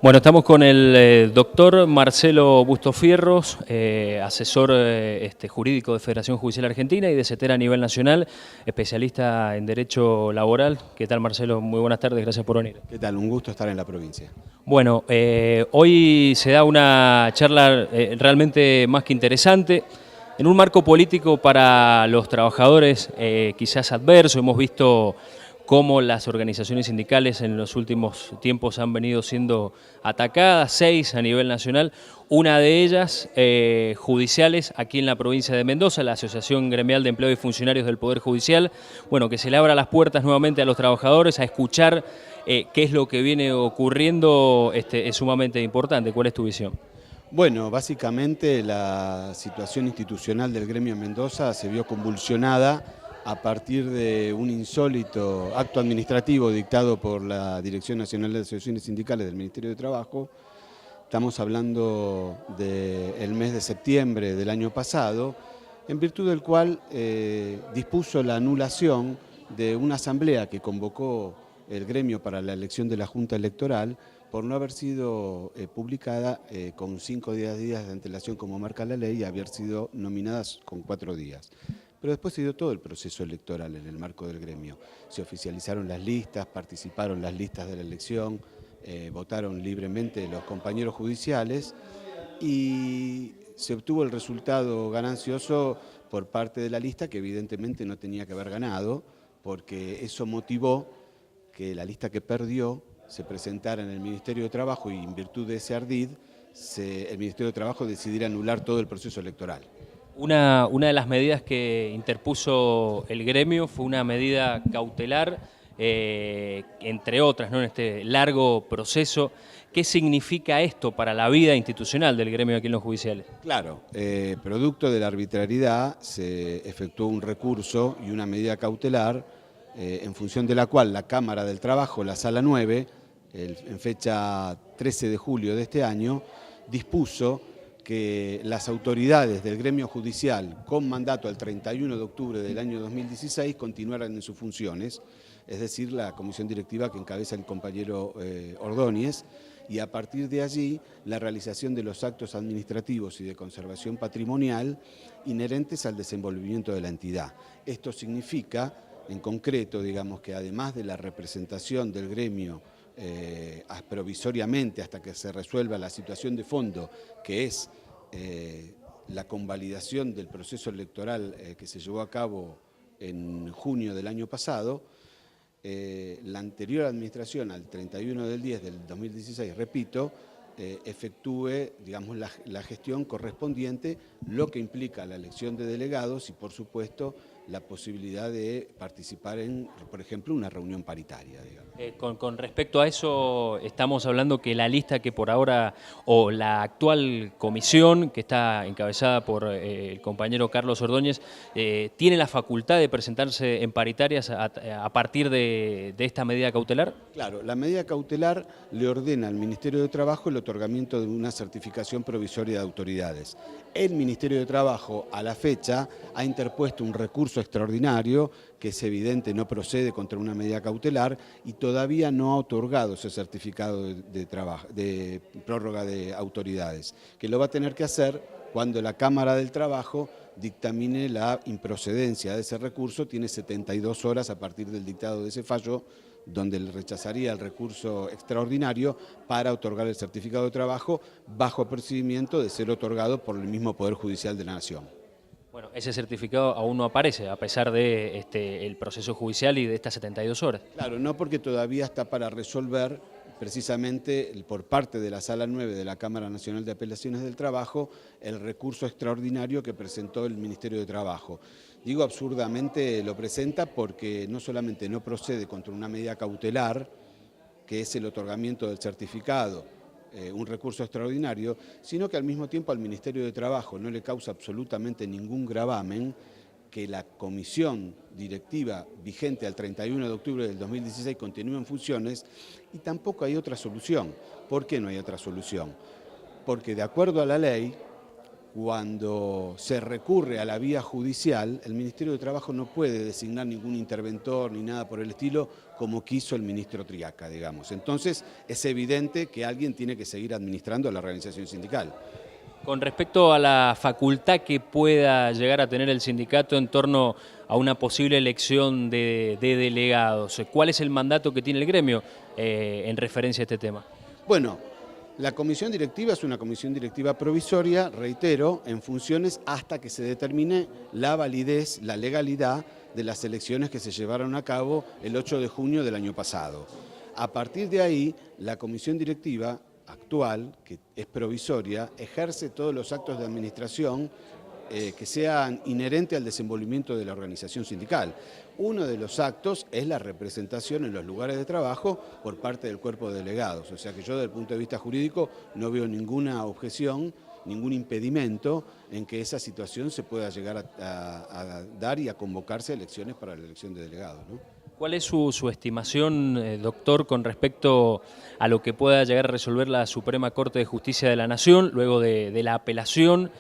Bueno, estamos con el doctor Marcelo Bustofierros, asesor jurídico de Federación Judicial Argentina y de CETERA a nivel nacional, especialista en Derecho Laboral. ¿Qué tal, Marcelo? Muy buenas tardes, gracias por venir. ¿Qué tal? Un gusto estar en la provincia. Bueno, hoy se da una charla realmente más que interesante, en un marco político para los trabajadores quizás adverso. Hemos visto cómo las organizaciones sindicales en los últimos tiempos han venido siendo atacadas, 6 a nivel nacional, una de ellas judiciales aquí en la provincia de Mendoza, la Asociación Gremial de Empleados y Funcionarios del Poder Judicial, bueno, que se le abra las puertas nuevamente a los trabajadores, a escuchar qué es lo que viene ocurriendo, es sumamente importante. ¿Cuál es tu visión? Bueno, básicamente la situación institucional del gremio en Mendoza se vio convulsionada a partir de un insólito acto administrativo dictado por la Dirección Nacional de Asociaciones Sindicales del Ministerio de Trabajo. Estamos hablando del mes de septiembre del año pasado, en virtud del cual dispuso la anulación de una asamblea que convocó el gremio para la elección de la Junta Electoral por no haber sido publicada con 5 días de antelación como marca la ley y haber sido nominadas con 4 días. Pero después se dio todo el proceso electoral en el marco del gremio. Se oficializaron las listas, participaron las listas de la elección, votaron libremente los compañeros judiciales y se obtuvo el resultado ganancioso por parte de la lista que evidentemente no tenía que haber ganado, porque eso motivó que la lista que perdió se presentara en el Ministerio de Trabajo y en virtud de ese ardid, el Ministerio de Trabajo decidiera anular todo el proceso electoral. Una de las medidas que interpuso el gremio fue una medida cautelar, entre otras, ¿no? En este largo proceso. ¿Qué significa esto para la vida institucional del gremio aquí en los judiciales? Claro, producto de la arbitrariedad se efectuó un recurso y una medida cautelar en función de la cual la Cámara del Trabajo, la Sala 9, en fecha 13 de julio de este año, dispuso que las autoridades del gremio judicial con mandato al 31 de octubre del año 2016 continuaran en sus funciones, es decir, la comisión directiva que encabeza el compañero Ordóñez, y a partir de allí la realización de los actos administrativos y de conservación patrimonial inherentes al desenvolvimiento de la entidad. Esto significa, en concreto, digamos que además de la representación del gremio provisoriamente hasta que se resuelva la situación de fondo, que es la convalidación del proceso electoral que se llevó a cabo en junio del año pasado, la anterior administración al 31 del 10 del 2016, repito, efectúe, digamos, la gestión correspondiente, lo que implica la elección de delegados y, por supuesto, la posibilidad de participar en, por ejemplo, una reunión paritaria, digamos. Con respecto a eso, estamos hablando que la lista que por ahora, o la actual comisión que está encabezada por el compañero Carlos Ordóñez, ¿tiene la facultad de presentarse en paritarias a partir de esta medida cautelar? Claro, la medida cautelar le ordena al Ministerio de Trabajo el otorgamiento de una certificación provisoria de autoridades. El Ministerio de Trabajo, a la fecha, ha interpuesto un recurso extraordinario que es evidente no procede contra una medida cautelar y todavía no ha otorgado ese certificado de prórroga de autoridades, que lo va a tener que hacer cuando la Cámara del Trabajo dictamine la improcedencia de ese recurso. Tiene 72 horas a partir del dictado de ese fallo, donde le rechazaría el recurso extraordinario para otorgar el certificado de trabajo bajo procedimiento de ser otorgado por el mismo Poder Judicial de la Nación. Bueno, ese certificado aún no aparece, a pesar de el proceso judicial y de estas 72 horas. Claro, no, porque todavía está para resolver precisamente por parte de la Sala 9 de la Cámara Nacional de Apelaciones del Trabajo el recurso extraordinario que presentó el Ministerio de Trabajo. Digo absurdamente lo presenta porque no solamente no procede contra una medida cautelar, que es el otorgamiento del certificado, un recurso extraordinario, sino que al mismo tiempo al Ministerio de Trabajo no le causa absolutamente ningún gravamen que la comisión directiva vigente al 31 de octubre del 2016 continúe en funciones, y tampoco hay otra solución. ¿Por qué no hay otra solución? Porque de acuerdo a la ley, cuando se recurre a la vía judicial, el Ministerio de Trabajo no puede designar ningún interventor ni nada por el estilo como quiso el ministro Triaca, digamos. Entonces es evidente que alguien tiene que seguir administrando la organización sindical. Con respecto a la facultad que pueda llegar a tener el sindicato en torno a una posible elección de delegados, ¿cuál es el mandato que tiene el gremio en referencia a este tema? Bueno, la comisión directiva es una comisión directiva provisoria, reitero, en funciones hasta que se determine la validez, la legalidad de las elecciones que se llevaron a cabo el 8 de junio del año pasado. A partir de ahí, la comisión directiva actual, que es provisoria, ejerce todos los actos de administración que sean inherentes al desenvolvimiento de la organización sindical. Uno de los actos es la representación en los lugares de trabajo por parte del cuerpo de delegados. O sea que yo desde el punto de vista jurídico no veo ninguna objeción, ningún impedimento en que esa situación se pueda llegar a dar y a convocarse a elecciones para la elección de delegados, ¿no? ¿Cuál es su estimación, doctor, con respecto a lo que pueda llegar a resolver la Suprema Corte de Justicia de la Nación luego de la apelación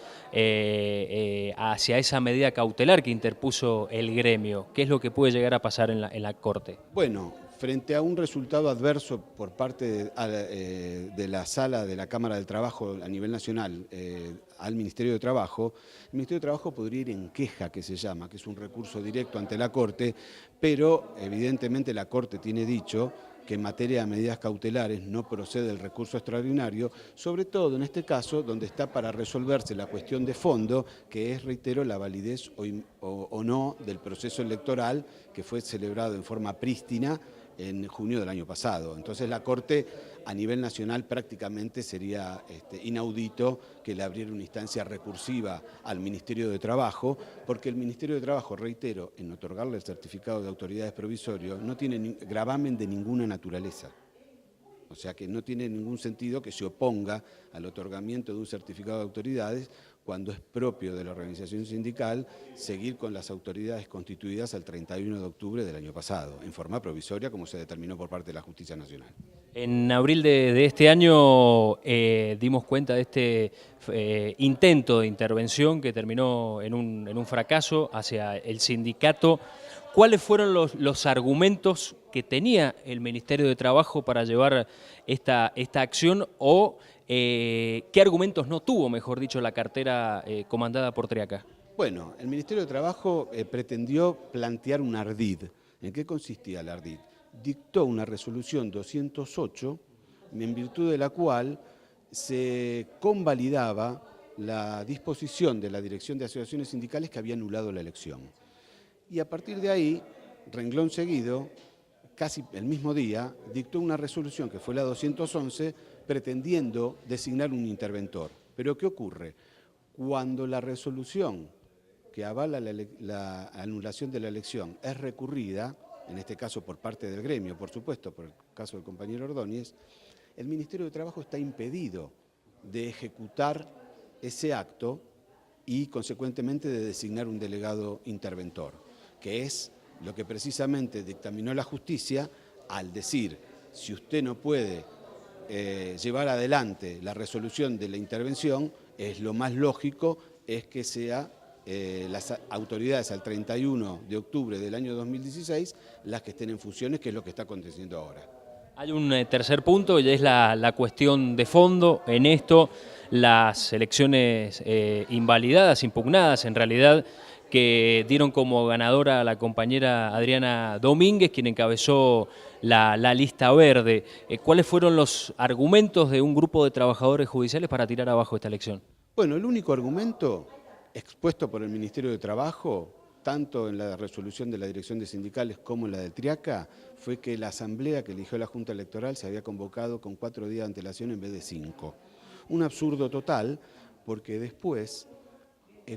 hacia esa medida cautelar que interpuso el gremio? ¿Qué es lo que puede llegar a pasar en la Corte? Bueno, frente a un resultado adverso por parte de la sala de la Cámara del Trabajo a nivel nacional al Ministerio de Trabajo, el Ministerio de Trabajo podría ir en queja, que se llama, que es un recurso directo ante la Corte, pero evidentemente la Corte tiene dicho que en materia de medidas cautelares no procede el recurso extraordinario, sobre todo en este caso donde está para resolverse la cuestión de fondo, que es, reitero, la validez o no del proceso electoral que fue celebrado en forma prístina en junio del año pasado. Entonces la Corte a nivel nacional prácticamente sería inaudito que le abriera una instancia recursiva al Ministerio de Trabajo, porque el Ministerio de Trabajo, reitero, en otorgarle el certificado de autoridades provisorio, no tiene gravamen de ninguna naturaleza. O sea que no tiene ningún sentido que se oponga al otorgamiento de un certificado de autoridades cuando es propio de la organización sindical seguir con las autoridades constituidas al 31 de octubre del año pasado, en forma provisoria como se determinó por parte de la Justicia Nacional. En abril de este año dimos cuenta de este intento de intervención que terminó en un fracaso hacia el sindicato. ¿Cuáles fueron los argumentos que tenía el Ministerio de Trabajo para llevar esta acción o qué argumentos no tuvo, mejor dicho, la cartera comandada por Triaca? Bueno, el Ministerio de Trabajo pretendió plantear un ardid. ¿En qué consistía el ardid? Dictó una resolución 208 en virtud de la cual se convalidaba la disposición de la Dirección de Asociaciones Sindicales que había anulado la elección. Y a partir de ahí, renglón seguido, casi el mismo día, dictó una resolución que fue la 211 pretendiendo designar un interventor. Pero ¿qué ocurre? Cuando la resolución que avala la anulación de la elección es recurrida, en este caso por parte del gremio, por supuesto, por el caso del compañero Ordóñez, el Ministerio de Trabajo está impedido de ejecutar ese acto y, consecuentemente, de designar un delegado interventor, que es lo que precisamente dictaminó la justicia al decir, si usted no puede llevar adelante la resolución de la intervención, es lo más lógico es que sea las autoridades al 31 de octubre del año 2016 las que estén en funciones, que es lo que está aconteciendo ahora. Hay un tercer punto y es la cuestión de fondo en esto, las elecciones invalidadas, impugnadas en realidad, que dieron como ganadora a la compañera Adriana Domínguez, quien encabezó la lista verde. ¿Cuáles fueron los argumentos de un grupo de trabajadores judiciales para tirar abajo esta elección? Bueno, el único argumento expuesto por el Ministerio de Trabajo, tanto en la resolución de la Dirección de Sindicales como en la de Triaca, fue que la asamblea que eligió la Junta Electoral se había convocado con 4 días de antelación en vez de 5. Un absurdo total, porque después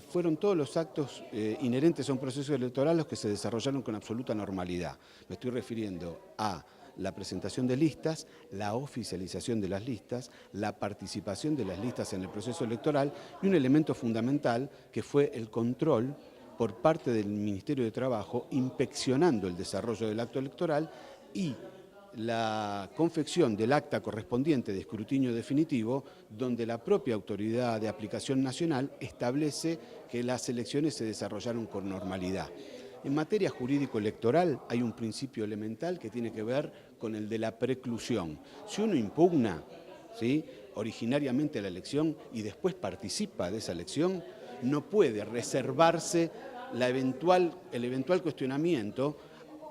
fueron todos los actos inherentes a un proceso electoral los que se desarrollaron con absoluta normalidad. Me estoy refiriendo a la presentación de listas, la oficialización de las listas, la participación de las listas en el proceso electoral y un elemento fundamental que fue el control por parte del Ministerio de Trabajo inspeccionando el desarrollo del acto electoral y la confección del acta correspondiente de escrutinio definitivo, donde la propia autoridad de aplicación nacional establece que las elecciones se desarrollaron con normalidad. En materia jurídico-electoral hay un principio elemental que tiene que ver con el de la preclusión. Si uno impugna, ¿sí?, originariamente la elección y después participa de esa elección, no puede reservarse el eventual cuestionamiento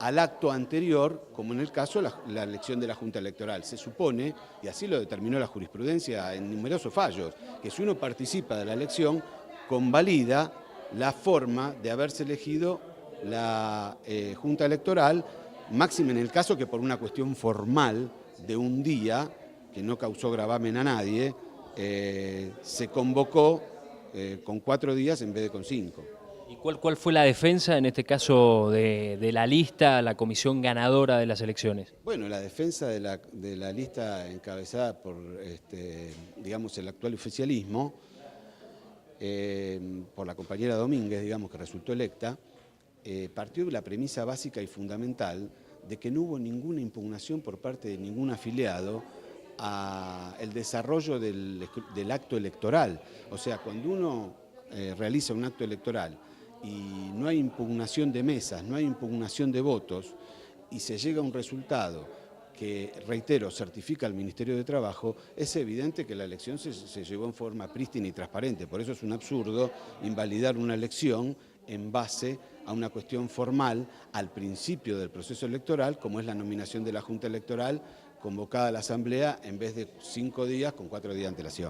al acto anterior, como en el caso de la elección de la Junta Electoral. Se supone, y así lo determinó la jurisprudencia en numerosos fallos, que si uno participa de la elección, convalida la forma de haberse elegido la Junta Electoral, máxime en el caso que por una cuestión formal de un día, que no causó gravamen a nadie, se convocó con 4 días en vez de con 5. ¿Y cuál fue la defensa, en este caso, de la lista, la comisión ganadora de las elecciones? Bueno, la defensa de la lista encabezada por, digamos, el actual oficialismo, por la compañera Domínguez, digamos, que resultó electa, partió de la premisa básica y fundamental de que no hubo ninguna impugnación por parte de ningún afiliado al desarrollo del acto electoral. O sea, cuando uno realiza un acto electoral y no hay impugnación de mesas, no hay impugnación de votos, y se llega a un resultado que, reitero, certifica el Ministerio de Trabajo, es evidente que la elección se llevó en forma prístina y transparente. Por eso es un absurdo invalidar una elección en base a una cuestión formal al principio del proceso electoral, como es la nominación de la Junta Electoral convocada a la Asamblea en vez de 5 días con 4 días de antelación.